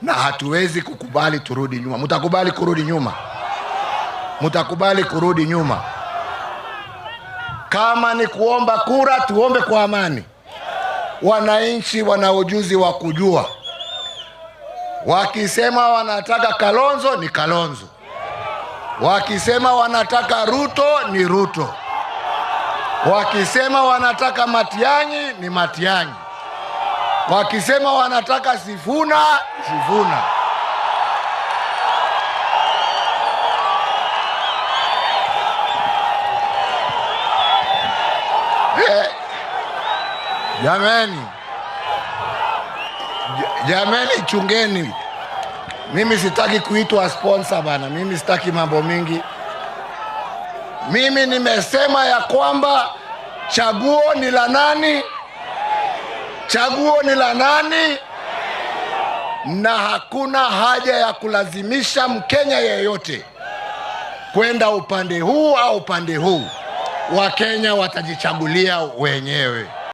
na hatuwezi kukubali turudi nyuma. Mtakubali kurudi nyuma? Mtakubali kurudi nyuma? Kama ni kuomba kura, tuombe kwa amani. Wananchi wana ujuzi wa kujua. Wakisema wanataka Kalonzo ni Kalonzo, wakisema wanataka Ruto ni Ruto, wakisema wanataka Matiang'i ni Matiang'i, wakisema wanataka Sifuna, Sifuna. Jameni, chungeni. Mimi sitaki kuitwa sponsor bana. Mimi sitaki mambo mingi. Mimi nimesema ya kwamba chaguo ni la nani? Chaguo ni la nani? Na hakuna haja ya kulazimisha Mkenya yeyote kwenda upande huu au upande huu. Wakenya watajichagulia wenyewe.